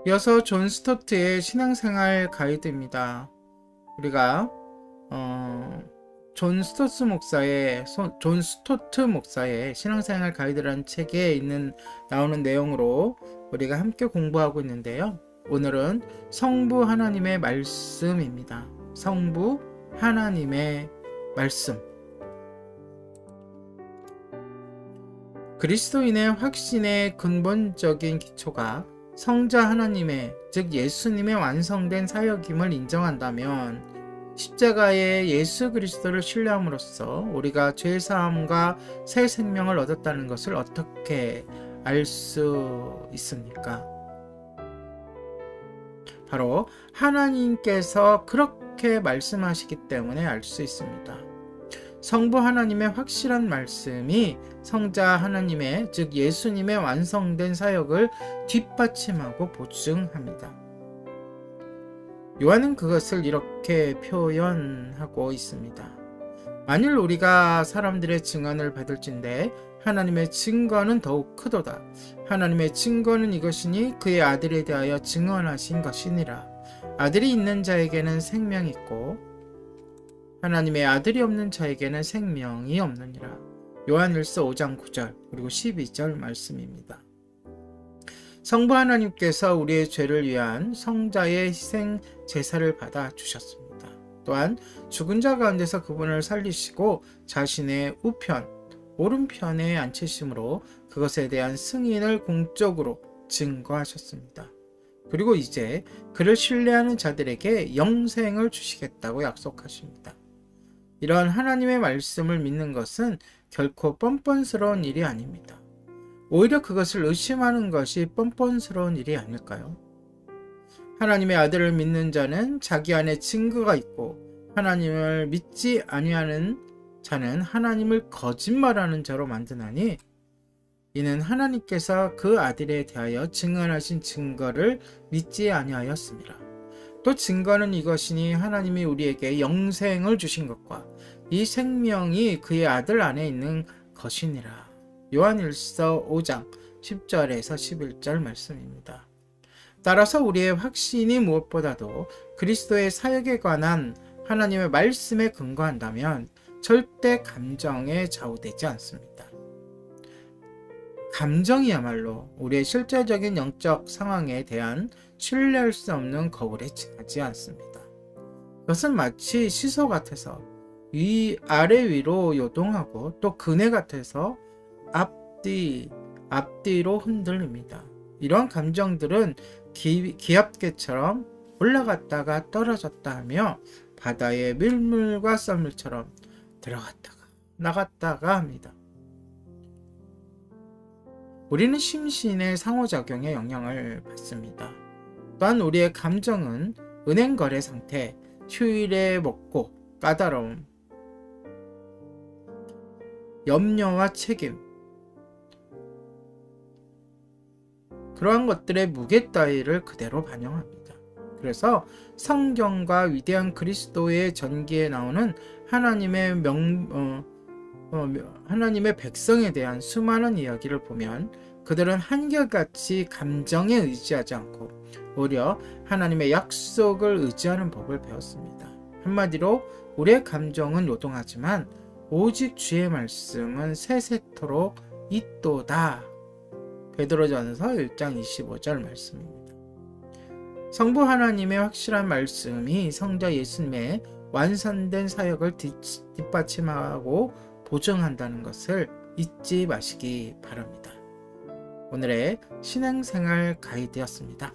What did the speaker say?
이어서 존 스토트의 신앙생활 가이드입니다. 우리가 존 스토트 목사의 신앙생활 가이드라는 책에 나오는 내용으로 우리가 함께 공부하고 있는데요. 오늘은 성부 하나님의 말씀입니다. 성부 하나님의 말씀. 그리스도인의 확신의 근본적인 기초가 성자 하나님의, 즉 예수님의 완성된 사역임을 인정한다면 십자가의 예수 그리스도를 신뢰함으로써 우리가 죄사함과 새 생명을 얻었다는 것을 어떻게 알 수 있습니까? 바로 하나님께서 그렇게 말씀하시기 때문에 알 수 있습니다. 성부 하나님의 확실한 말씀이 성자 하나님의, 즉 예수님의 완성된 사역을 뒷받침하고 보증합니다. 요한은 그것을 이렇게 표현하고 있습니다. 만일 우리가 사람들의 증언을 받을진대 하나님의 증거는 더욱 크도다. 하나님의 증거는 이것이니 그의 아들에 대하여 증언하신 것이니라. 아들이 있는 자에게는 생명이 있고 하나님의 아들이 없는 자에게는 생명이 없느니라. 요한일서 5장 9절 그리고 12절 말씀입니다. 성부 하나님께서 우리의 죄를 위한 성자의 희생 제사를 받아 주셨습니다. 또한 죽은 자 가운데서 그분을 살리시고 자신의 우편, 오른편에 앉히심으로 그것에 대한 승인을 공적으로 증거하셨습니다. 그리고 이제 그를 신뢰하는 자들에게 영생을 주시겠다고 약속하십니다. 이러한 하나님의 말씀을 믿는 것은 결코 뻔뻔스러운 일이 아닙니다. 오히려 그것을 의심하는 것이 뻔뻔스러운 일이 아닐까요? 하나님의 아들을 믿는 자는 자기 안에 증거가 있고 하나님을 믿지 아니하는 자는 하나님을 거짓말하는 자로 만드나니 이는 하나님께서 그 아들에 대하여 증언하신 증거를 믿지 아니하였습니다. 또 증거는 이것이니 하나님이 우리에게 영생을 주신 것과 이 생명이 그의 아들 안에 있는 것이니라. 요한일서 5장 10절에서 11절 말씀입니다. 따라서 우리의 확신이 무엇보다도 그리스도의 사역에 관한 하나님의 말씀에 근거한다면 절대 감정에 좌우되지 않습니다. 감정이야말로 우리의 실제적인 영적 상황에 대한 신뢰할 수 없는 거울에 지나지 않습니다. 그것은 마치 시소 같아서 아래 위로 요동하고 또 그네 같아서 앞뒤로 흔들립니다. 이런 감정들은 기압계처럼 올라갔다가 떨어졌다 하며 바다의 밀물과 썰물처럼 들어갔다가 나갔다가 합니다. 우리는 심신의 상호작용에 영향을 받습니다. 또한 우리의 감정은 은행거래 상태, 휴일에 먹고, 까다로움, 염려와 책임, 그러한 것들의 무게 따위를 그대로 반영합니다. 그래서 성경과 위대한 그리스도의 전기에 나오는 하나님의 백성에 대한 수많은 이야기를 보면 그들은 한결같이 감정에 의지하지 않고 오히려 하나님의 약속을 의지하는 법을 배웠습니다. 한마디로 우리의 감정은 요동하지만 오직 주의 말씀은 세세토록 있도다. 베드로전서 1장 25절 말씀입니다. 성부 하나님의 확실한 말씀이 성자 예수님의 완성된 사역을 뒷받침하고 보증한다는 것을 잊지 마시기 바랍니다. 오늘의 신앙생활 가이드였습니다.